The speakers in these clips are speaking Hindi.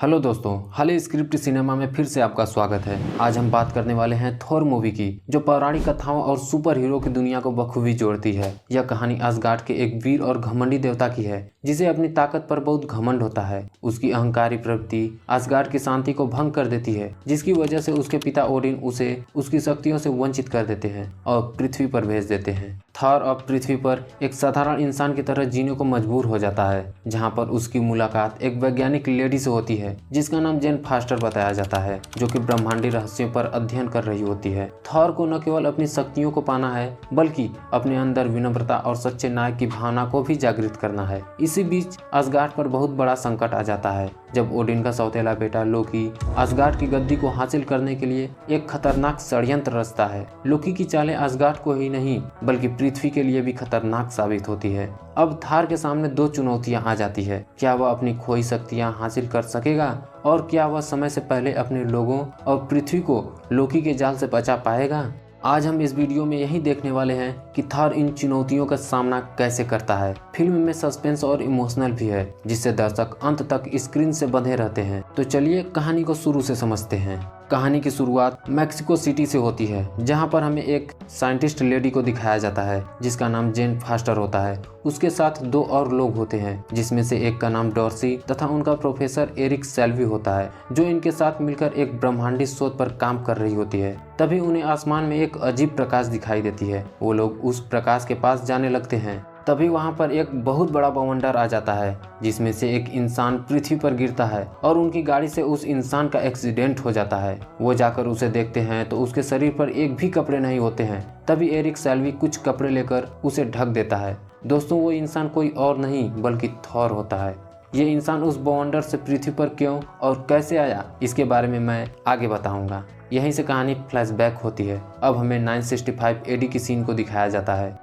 हेलो दोस्तों, हाल स्क्रिप्ट सिनेमा में फिर से आपका स्वागत है। आज हम बात करने वाले हैं थॉर मूवी की, जो पौराणिक कथाओं और सुपर हीरो की दुनिया को बखूबी जोड़ती है। यह कहानी असगार्ड के एक वीर और घमंडी देवता की है, जिसे अपनी ताकत पर बहुत घमंड होता है। उसकी अहंकारी प्रवृत्ति असगार्ड की शांति को भंग कर देती है, जिसकी वजह से उसके पिता ओडिन उसे उसकी शक्तियों से वंचित कर देते हैं और पृथ्वी पर भेज देते हैं। थॉर अब पृथ्वी पर एक साधारण इंसान की तरह जीने को मजबूर हो जाता है, जहां पर उसकी मुलाकात एक वैज्ञानिक लेडी से होती है जिसका नाम जेन फास्टर बताया जाता है, जो कि ब्रह्मांडी रहस्यों पर अध्ययन कर रही होती है। थॉर को न केवल अपनी शक्तियों को पाना है, बल्कि अपने अंदर विनम्रता और सच्चे नायक की भावना को भी जागृत करना है। इसी बीच असगार्ड पर बहुत बड़ा संकट आ जाता है, जब ओडिन का सौतेला बेटा लोकी असगार्ड की गद्दी को हासिल करने के लिए एक खतरनाक षड्यंत्र रचता है। लोकी की चालें असगार्ड को ही नहीं, बल्कि पृथ्वी के लिए भी खतरनाक साबित होती है। अब थॉर के सामने दो चुनौतियां आ जाती है। क्या वह अपनी खोई शक्तियां हासिल कर सकेगा, और क्या वह समय से पहले अपने लोगों और पृथ्वी को लोकी के जाल से बचा पाएगा? आज हम इस वीडियो में यही देखने वाले हैं कि थॉर इन चुनौतियों का सामना कैसे करता है। फिल्म में सस्पेंस और इमोशनल भी है, जिससे दर्शक अंत तक स्क्रीन से बंधे रहते हैं। तो चलिए कहानी को शुरू से समझते हैं। कहानी की शुरुआत मैक्सिको सिटी से होती है, जहां पर हमें एक साइंटिस्ट लेडी को दिखाया जाता है, जिसका नाम जेन फास्टर होता है। उसके साथ दो और लोग होते हैं, जिसमें से एक का नाम डॉर्सी तथा उनका प्रोफेसर एरिक सेल्वी होता है, जो इनके साथ मिलकर एक ब्रह्मांडी शोध पर काम कर रही होती है। तभी उन्हें आसमान में एक अजीब प्रकाश दिखाई देती है। वो लोग उस प्रकाश के पास जाने लगते हैं। तभी वहां पर एक बहुत बड़ा बवंडर आ जाता है, जिसमें से एक इंसान पृथ्वी पर गिरता है और उनकी गाड़ी से उस इंसान का एक्सीडेंट हो जाता है। वो जाकर उसे देखते हैं तो उसके शरीर पर एक भी कपड़े नहीं होते हैं। तभी एरिक सेल्वी कुछ कपड़े लेकर उसे ढक देता है। दोस्तों, वो इंसान कोई और नहीं बल्कि थॉर होता है। ये इंसान उस बवंडर से पृथ्वी पर क्यों और कैसे आया, इसके बारे में मैं आगे बताऊंगा। यहीं से कहानी फ्लैशबैक होती है। अब हमें 965 एडी की सीन को दिखाया जाता है।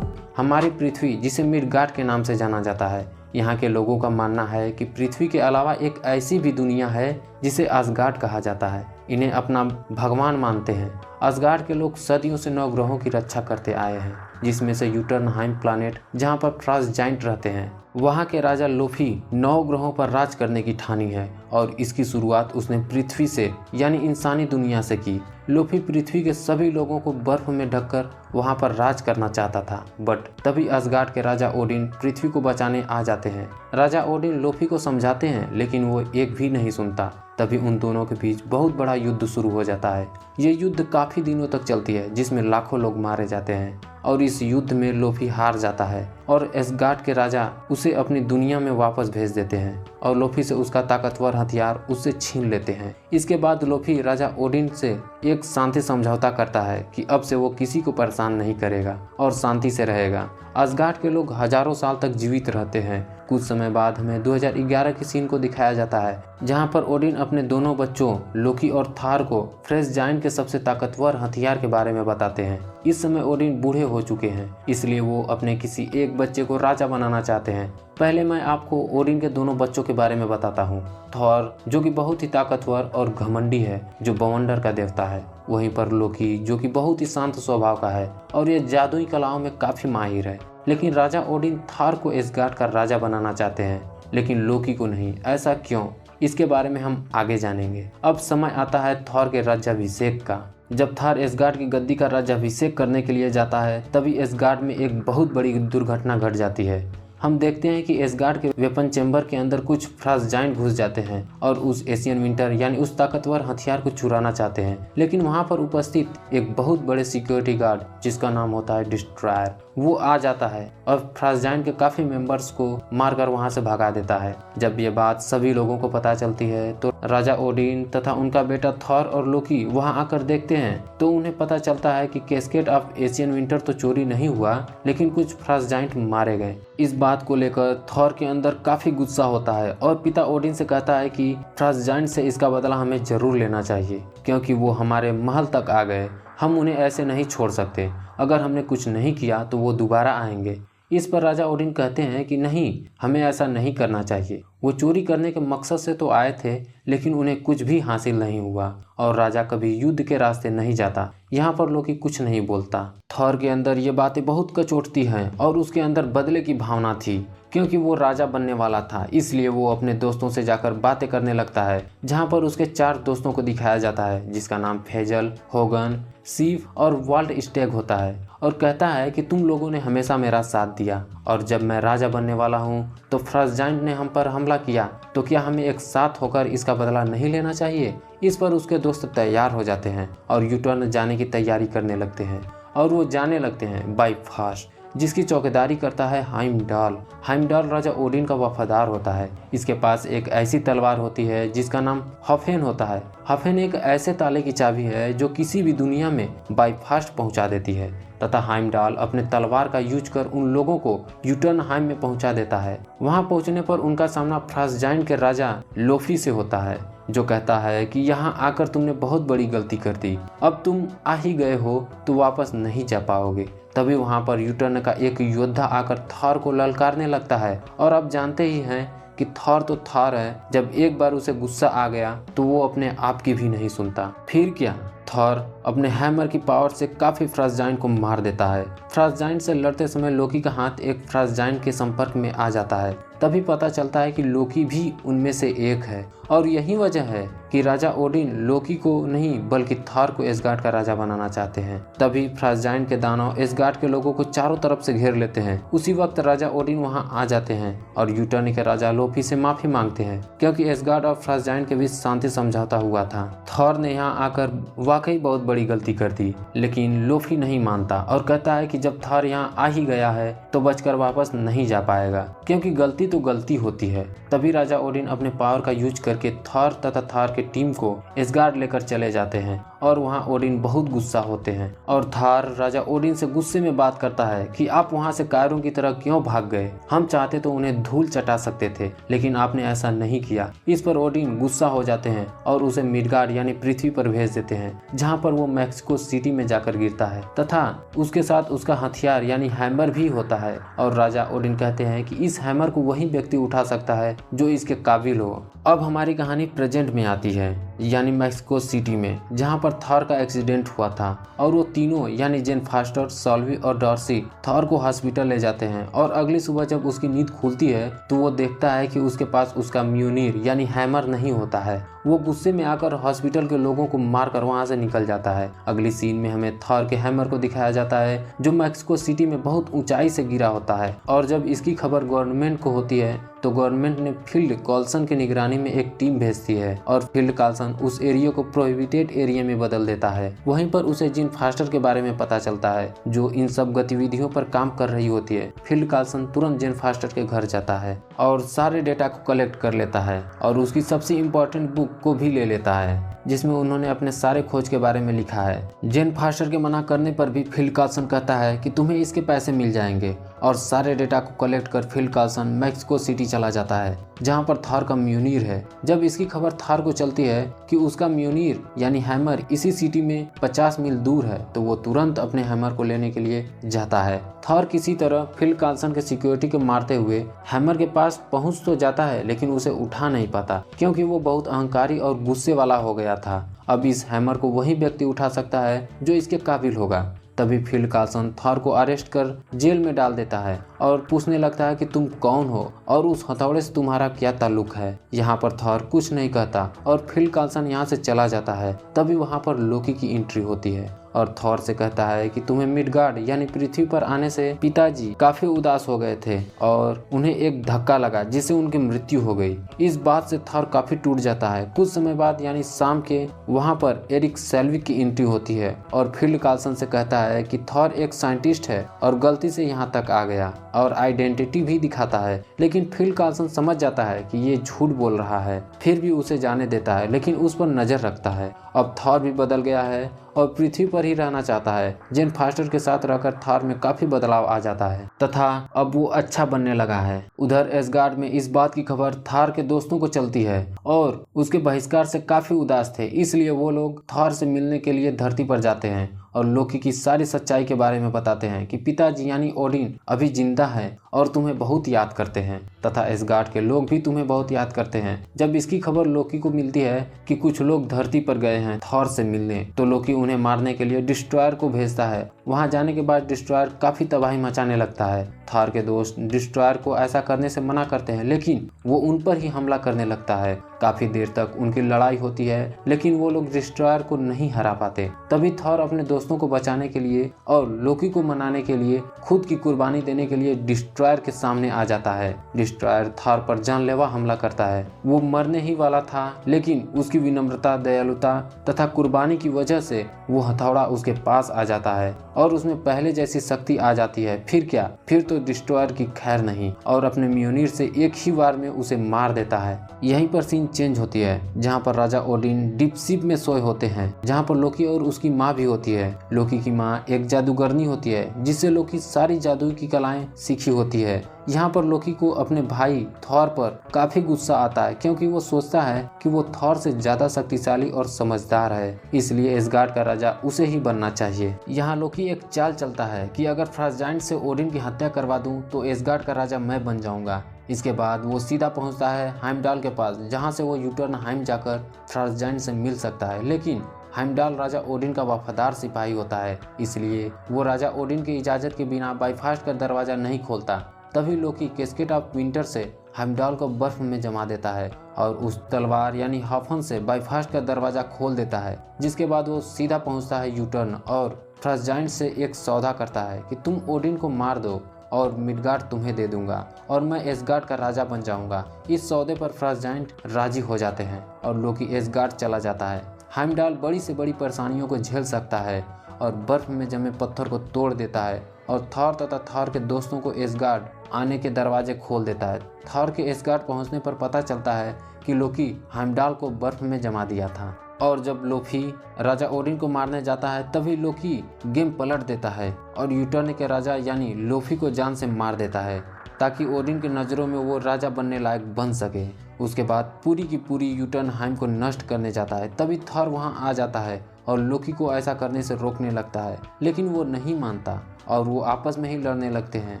हमारी पृथ्वी, जिसे मिडगार्ड के नाम से जाना जाता है, यहाँ के लोगों का मानना है कि पृथ्वी के अलावा एक ऐसी भी दुनिया है जिसे असगार्ड कहा जाता है। इन्हें अपना भगवान मानते हैं। असगार्ड के लोग सदियों से 9 ग्रहों की रक्षा करते आए हैं, जिसमें से यूटर्नहाइम प्लैनेट, जहाँ पर फ्रॉस्ट जाइंट रहते हैं। वहाँ के राजा लोफी 9 ग्रहों पर राज करने की ठानी है, और इसकी शुरुआत उसने पृथ्वी से यानी इंसानी दुनिया से की। लोफी पृथ्वी के सभी लोगों को बर्फ में ढककर वहाँ पर राज करना चाहता था, बट तभी असगार्ड के राजा ओडिन पृथ्वी को बचाने आ जाते हैं। राजा ओडिन लोफी को समझाते हैं, लेकिन वो एक भी नहीं सुनता। तभी उन दोनों के बीच बहुत बड़ा युद्ध शुरू हो जाता है। ये युद्ध काफी दिनों तक चलती है, जिसमें लाखों लोग मारे जाते हैं, और इस युद्ध में लोफी हार जाता है और असगार्ड के राजा उसे अपनी दुनिया में वापस भेज देते हैं, और लोफी से उसका ताकतवर हथियार उससे छीन लेते हैं। इसके बाद लोफी राजा ओडिन से एक शांति समझौता करता है कि अब से वो किसी को परेशान नहीं करेगा और शांति से रहेगा। असगार्ड के लोग हजारों साल तक जीवित रहते हैं। कुछ समय बाद हमें 2011 की सीन को दिखाया जाता है, जहां पर ओडिन अपने दोनों बच्चों लोकी और थॉर को फ्रॉस्ट जाइंट के सबसे ताकतवर हथियार के बारे में बताते हैं। इस समय ओडिन बूढ़े हो चुके हैं, इसलिए वो अपने किसी एक बच्चे को राजा बनाना चाहते हैं। पहले मैं आपको ओडिन के दोनों बच्चों के बारे में बताता हूँ। थॉर, जो कि बहुत ही ताकतवर और घमंडी है, जो बवंडर का देवता है। वहीं पर लोकी, जो कि बहुत ही शांत स्वभाव का है और ये जादुई कलाओं में काफी माहिर है। लेकिन राजा ओडिन थॉर को असगार्ड का राजा बनाना चाहते हैं, लेकिन लोकी को नहीं। ऐसा क्यों, इसके बारे में हम आगे जानेंगे। अब समय आता है थॉर के राज्याभिषेक का। जब थॉर असगार्ड की गद्दी का राज्याभिषेक करने के लिए जाता है, तभी असगार्ड में एक बहुत बड़ी दुर्घटना घट जाती है। हम देखते हैं कि असगार्ड के वेपन चेंबर के अंदर कुछ फ्रॉस्ट जाइंट घुस जाते हैं और उस एशियन विंटर यानी उस ताकतवर हथियार को चुराना चाहते हैं। लेकिन वहां पर उपस्थित एक बहुत बड़े सिक्योरिटी गार्ड, जिसका नाम होता है डिस्ट्रॉयर, वो आ जाता है और फ्रॉस्ट जाइंट के काफी मेंबर्स को मारकर वहां से भगा देता है। जब ये बात सभी लोगों को पता चलती है, तो राजा ओडिन तथा उनका बेटा थॉर और लोकी वहां आकर देखते हैं, तो उन्हें पता चलता है कि कैस्केड ऑफ एशियन विंटर तो चोरी नहीं हुआ, लेकिन कुछ फ्रॉस्ट जाइंट मारे गए। इस बात को लेकर थॉर के अंदर काफी गुस्सा होता है और पिता ओडिन से कहता है कि फ्रॉस्ट जाइंट से इसका बदला हमें जरूर लेना चाहिए, क्योंकि वो हमारे महल तक आ गए। हम उन्हें ऐसे नहीं छोड़ सकते। अगर हमने कुछ नहीं किया तो वो दोबारा आएंगे। इस पर राजा ओडिन कहते हैं कि नहीं, हमें ऐसा नहीं करना चाहिए। वो चोरी करने के मकसद से तो आए थे, लेकिन उन्हें कुछ भी हासिल नहीं हुआ और राजा कभी युद्ध के रास्ते नहीं जाता। यहाँ पर लोकी कुछ नहीं बोलता। थॉर के अंदर ये बातें बहुत कचोटती हैं और उसके अंदर बदले की भावना थी, क्योंकि वो राजा बनने वाला था। इसलिए वो अपने दोस्तों से जाकर बातें करने लगता है, जहाँ पर उसके 4 दोस्तों को दिखाया जाता है, जिसका नाम फेजल, होगन, सीफ और वाल्ट स्टेग होता है, और कहता है कि तुम लोगों ने हमेशा मेरा साथ दिया, और जब मैं राजा बनने वाला हूँ तो फ्रस्टजाइंट ने हम पर हमला किया, तो क्या हमें एक साथ होकर इसका बदला नहीं लेना चाहिए। इस पर उसके दोस्त तैयार हो जाते हैं और यूटर्न जाने की तैयारी करने लगते हैं, और वो जाने लगते हैं बाई फास्ट, जिसकी चौकीदारी करता है हाइमडाल। हाइमडाल राजा ओडिन का वफादार होता है। इसके पास एक ऐसी तलवार होती है जिसका नाम हफेन होता है। हफेन एक ऐसे ताले की चाबी है जो किसी भी दुनिया में बाई फास्ट पहुंचा देती है, तथा हाइमडाल अपने तलवार का यूज कर उन लोगों को यूटर्नहाइम में पहुंचा देता है। वहां पहुंचने पर उनका सामना फ्रस्टजाइंट के राजा लोफी से होता है, जो कहता है कि यहाँ आकर तुमने बहुत बड़ी गलती कर दी, अब तुम आ ही गए हो तो वापस नहीं जा पाओगे। तभी वहाँ पर यूटर्न का एक योद्धा आकर थॉर को ललकारने लगता है, और आप जानते ही हैं कि थॉर तो थॉर है, जब एक बार उसे गुस्सा आ गया तो वो अपने आप की भी नहीं सुनता। फिर क्या, थॉर अपने हैमर की पावर से काफी फ्रस्टजाइंट को मार देता है। फ्रस्टजाइंट से लड़ते समय लोकी का हाथ एक फ्रस्टजाइंट के संपर्क में आ जाता है। तभी पता चलता है कि लोकी भी उनमें से एक है, और यही वजह है कि राजा ओडिन लोकी को नहीं बल्कि थॉर को एसगार्ड का राजा बनाना चाहते हैं। तभी फ्रस्टजाइंट के दानव एसगार्ड के लोगों को चारों तरफ से घेर लेते हैं। उसी वक्त राजा ओडिन वहां आ जाते हैं और यूटर्न के राजा लोफी से माफी मांगते हैं, क्योंकि एसगार्ड और फ्रस्टजाइंट के बीच शांति समझौता हुआ था। थॉर ने यहाँ आकर वाकई बहुत बड़ी गलती कर दी, लेकिन लोफी नहीं मानता और कहता है कि जब थॉर यहाँ आ ही गया है तो बचकर वापस नहीं जा पाएगा, क्योंकि गलती तो गलती होती है। तभी राजा ओडिन अपने पावर का यूज करके थॉर तथा थॉर के टीम को एसगार्ड लेकर चले जाते हैं, और वहाँ ओडिन बहुत गुस्सा होते हैं, और थॉर राजा ओडिन से गुस्से में बात करता है कि आप वहाँ से कायरों की तरह क्यों भाग गए, हम चाहते तो उन्हें धूल चटा सकते थे, लेकिन आपने ऐसा नहीं किया। इस पर ओडिन गुस्सा हो जाते हैं और उसे मिडगार्ड यानी पृथ्वी पर भेज देते हैं, जहाँ पर वो मैक्सिको सिटी में जाकर गिरता है, तथा उसके साथ उसका हथियार यानी हैमर भी होता है। और राजा ओडिन कहते हैं कि इस हैमर को वही व्यक्ति उठा सकता है जो इसके काबिल हो। अब हमारी कहानी प्रेजेंट में आती है, यानी मैक्सिको सिटी में, जहाँ पर थॉर का एक्सीडेंट हुआ था, और वो तीनों यानी जेन फास्टर, सॉल्वी और डॉर्सी थॉर को हॉस्पिटल ले जाते हैं। और अगली सुबह जब उसकी नींद खुलती है तो वो देखता है कि उसके पास उसका म्यूनिर यानी हैमर नहीं होता है। वो गुस्से में आकर हॉस्पिटल के लोगों को मारकर वहां से निकल जाता है। अगली सीन में हमें थॉर के हैमर को दिखाया जाता है, जो मैक्सिको सिटी में बहुत ऊंचाई से गिरा होता है, और जब इसकी खबर गवर्नमेंट को होती है तो गवर्नमेंट ने फील्ड कॉल्सन की निगरानी में एक टीम भेजती है, और फील्ड कॉल्सन उस एरिया को प्रोहिबिटेड एरिया में बदल देता है। वहीं पर उसे जीन फास्टर के बारे में पता चलता है, जो इन सब गतिविधियों पर काम कर रही होती है। फील्ड कॉल्सन तुरंत जीन फास्टर के घर जाता है और सारे डेटा को कलेक्ट कर लेता है, और उसकी सबसे इम्पोर्टेंट बुक को भी ले लेता है, जिसमें उन्होंने अपने सारे खोज के बारे में लिखा है। जेन फास्टर के मना करने पर भी फील्ड कॉल्सन कहता है कि तुम्हें इसके पैसे मिल जाएंगे, और सारे डेटा को कलेक्ट कर फील्ड कॉल्सन मैक्सिको सिटी चला जाता है, जहां पर थॉर का म्यूनिर है। जब इसकी खबर थॉर को चलती है कि उसका म्यूनिर यानी हैमर इसी सिटी में 50 मील दूर है, तो वो तुरंत अपने हैमर को लेने के लिए जाता है। थॉर किसी तरह फील्ड कॉल्सन के सिक्योरिटी को मारते हुए हैमर के पास पहुंच तो जाता है, लेकिन उसे उठा नहीं पाता, क्योंकि वो बहुत अहंकारी और गुस्से वाला हो गया था। अब इस हैमर को वही व्यक्ति उठा सकता है जो इसके काबिल होगा। तभी फील्ड कॉल्सन थॉर को अरेस्ट कर जेल में डाल देता है और पूछने लगता है कि तुम कौन हो और उस हथौड़े से तुम्हारा क्या ताल्लुक है। यहाँ पर थॉर कुछ नहीं कहता और फील्ड कॉल्सन यहाँ से चला जाता है। तभी वहाँ पर लोकी की एंट्री होती है और थॉर से कहता है कि तुम्हें मिडगार्ड यानी पृथ्वी पर आने से पिताजी काफी उदास हो गए थे और उन्हें एक धक्का लगा जिससे उनकी मृत्यु हो गई। इस बात से थॉर काफी टूट जाता है। कुछ समय बाद यानी शाम के वहाँ पर एरिक सेल्विक की एंट्री होती है और फील्ड कॉल्सन से कहता है कि थॉर एक साइंटिस्ट है और गलती से यहाँ तक आ गया, और आइडेंटिटी भी दिखाता है, लेकिन फील्ड कॉल्सन समझ जाता है कि ये झूठ बोल रहा है। फिर भी उसे जाने देता है, लेकिन उस पर नजर रखता है अब थॉर भी बदल गया है और पृथ्वी पर ही रहना चाहता है। जेन फास्टर के साथ रहकर थॉर में काफी बदलाव आ जाता है तथा अब वो अच्छा बनने लगा है। उधर एसगार्ड में इस बात की खबर थॉर के दोस्तों को चलती है और उसके बहिष्कार से काफी उदास थे, इसलिए वो लोग थॉर से मिलने के लिए धरती पर जाते हैं और लोकी की सारी सच्चाई के बारे में बताते हैं कि पिताजी यानी ओडिन अभी जिंदा है और तुम्हें बहुत याद करते हैं तथा एसगार्ड के लोग भी तुम्हें बहुत याद करते हैं। जब इसकी खबर लोकी को मिलती है कि कुछ लोग धरती पर गए हैं थॉर से मिलने, तो लोकी उन्हें मारने के लिए डिस्ट्रॉयर को भेजता है। वहां जाने के बाद डिस्ट्रॉयर काफी तबाही मचाने लगता है। थॉर के दोस्त डिस्ट्रॉयर को ऐसा करने से मना करते हैं, लेकिन वो उन पर ही हमला करने लगता है। काफी देर तक उनकी लड़ाई होती है, लेकिन वो लोग डिस्ट्रॉयर को नहीं हरा पाते। तभी थॉर अपने दोस्तों को बचाने के लिए और लोकी को मनाने के लिए खुद की कुर्बानी देने के लिए डिस्ट्रॉयर के सामने आ जाता है। डिस्ट्रॉयर थॉर पर जानलेवा हमला करता है। वो मरने ही वाला था, लेकिन उसकी विनम्रता, दयालुता तथा कुर्बानी की वजह से वो हथौड़ा उसके पास आ जाता है और उसमें पहले जैसी शक्ति आ जाती है। फिर क्या, फिर तो डिस्ट्रॉयर की खैर नहीं और अपने म्योनिर से एक ही बार में उसे मार देता है। यहीं पर सीन चेंज होती है, जहाँ पर राजा ओडिन डीप शिप में सोए होते हैं, जहाँ पर लोकी और उसकी माँ भी होती है। लोकी की माँ एक जादूगरनी होती है जिससे लोकी सारी जादू की कलाएं सीखी होती है। यहाँ पर लोकी को अपने भाई थॉर पर काफी गुस्सा आता है, क्योंकि वो सोचता है कि वो थॉर से ज्यादा शक्तिशाली और समझदार है, इसलिए एसगार्ड का राजा उसे ही बनना चाहिए। यहाँ लोकी एक चाल चलता है कि अगर फ्रास्जाइंट से ओडिन की हत्या करवा दूं तो एसगार्ड का राजा मैं बन जाऊंगा। इसके बाद वो सीधा पहुंचता है हाइमडाल के पास, जहां से वो यूटर्नहाइम जाकर फ्रास्जाइंट से मिल सकता है। लेकिन हाइमडाल राजा ओडिन का वफादार सिपाही होता है, इसलिए वो राजा ओडिन की इजाजत के बिना बाइफास्ट का दरवाजा नहीं खोलता। तभी लोकी कैस्केट ऑफ विंटर से हाइमडाल को बर्फ में जमा देता है और उस तलवार यानी हाफन से बाइफास्ट का दरवाजा खोल देता है। जिसके बाद वो सीधा पहुंचता है यूटर्न और फ्रास्जाइंट से एक सौदा करता है कि तुम ओडिन को मार दो और मिडगार्ड तुम्हें दे दूंगा और मैं एसगार्ड का राजा बन जाऊंगा। इस सौदे पर फ्रास्जाइंट राजी हो जाते हैं और लोकी एसगार्ड चला जाता है। हाइमडाल बड़ी से बड़ी परेशानियों को झेल सकता है और बर्फ में जमे पत्थर को तोड़ देता है और थॉर तथा थॉर के दोस्तों को एसगार्ड आने के दरवाजे खोल देता है। थॉर के एसगार्ड पहुंचने पर पता चलता है कि लोकी हाइमडाल को बर्फ में जमा दिया था और जब लोफी राजा ओडिन को मारने जाता है तभी लोकी गेम पलट देता है और यूटर्न के राजा यानी लोफी को जान से मार देता है ताकि ओडिन की नज़रों में वो राजा बनने लायक बन सके। उसके बाद पूरी की पूरी यूटर्नहाइम को नष्ट करने जाता है। तभी थॉर वहां आ जाता है और लोकी को ऐसा करने से रोकने लगता है, लेकिन वो नहीं मानता और वो आपस में ही लड़ने लगते हैं।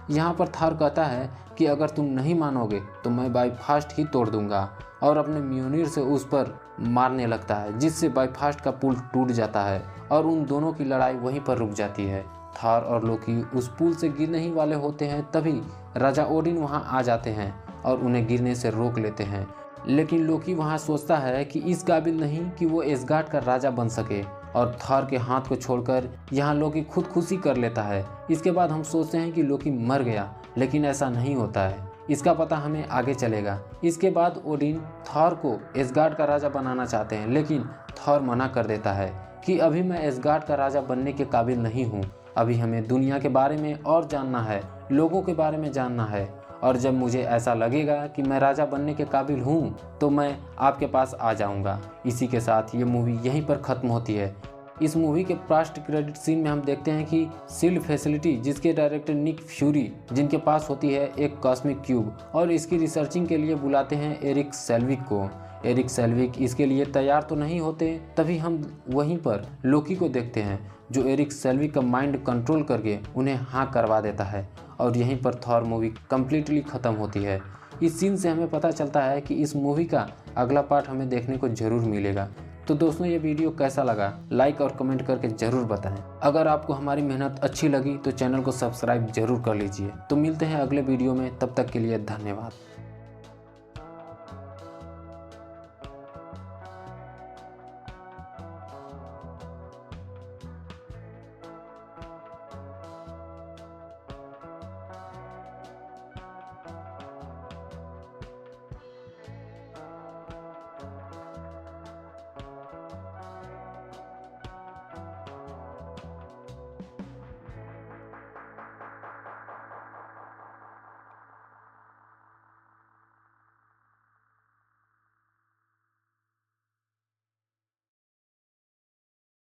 यहाँ पर थॉर कहता है कि अगर तुम नहीं मानोगे तो मैं बाइफास्ट ही तोड़ दूंगा और अपने म्योनिर से उस पर मारने लगता है, जिससे बाइफास्ट का पुल टूट जाता है और उन दोनों की लड़ाई वहीं पर रुक जाती है। थॉर और लोकी उस पुल से गिरने ही वाले होते हैं, तभी राजा ओडिन वहां आ जाते हैं और उन्हें गिरने से रोक लेते हैं। लेकिन लोकी वहां सोचता है कि इस काबिल नहीं कि वो एसगार्ड का राजा बन सके और थॉर के हाथ को छोड़कर यहाँ लोकी खुदकुशी कर लेता है। इसके बाद हम सोचते हैं कि लोकी मर गया, लेकिन ऐसा नहीं होता है। इसका पता हमें आगे चलेगा। इसके बाद ओडिन थॉर को एसगार्ड का राजा बनाना चाहते हैं, लेकिन थॉर मना कर देता है कि अभी मैं एसगार्ड का राजा बनने के काबिल नहीं हूँ। अभी हमें दुनिया के बारे में और जानना है, लोगों के बारे में जानना है, और जब मुझे ऐसा लगेगा कि मैं राजा बनने के काबिल हूँ तो मैं आपके पास आ जाऊँगा। इसी के साथ ये मूवी यहीं पर ख़त्म होती है। इस मूवी के पोस्ट क्रेडिट सीन में हम देखते हैं कि शील्ड फैसिलिटी, जिसके डायरेक्टर निक फ्यूरी, जिनके पास होती है एक कॉस्मिक क्यूब, और इसकी रिसर्चिंग के लिए बुलाते हैं एरिक सेल्विक को। एरिक सेल्विक इसके लिए तैयार तो नहीं होते। तभी हम वहीं पर लोकी को देखते हैं जो एरिक सेल्विक का माइंड कंट्रोल करके उन्हें हाँ करवा देता है और यहीं पर थॉर मूवी कम्प्लीटली ख़त्म होती है। इस सीन से हमें पता चलता है कि इस मूवी का अगला पार्ट हमें देखने को ज़रूर मिलेगा। तो दोस्तों, ये वीडियो कैसा लगा लाइक और कमेंट करके ज़रूर बताएं। अगर आपको हमारी मेहनत अच्छी लगी तो चैनल को सब्सक्राइब जरूर कर लीजिए। तो मिलते हैं अगले वीडियो में, तब तक के लिए धन्यवाद।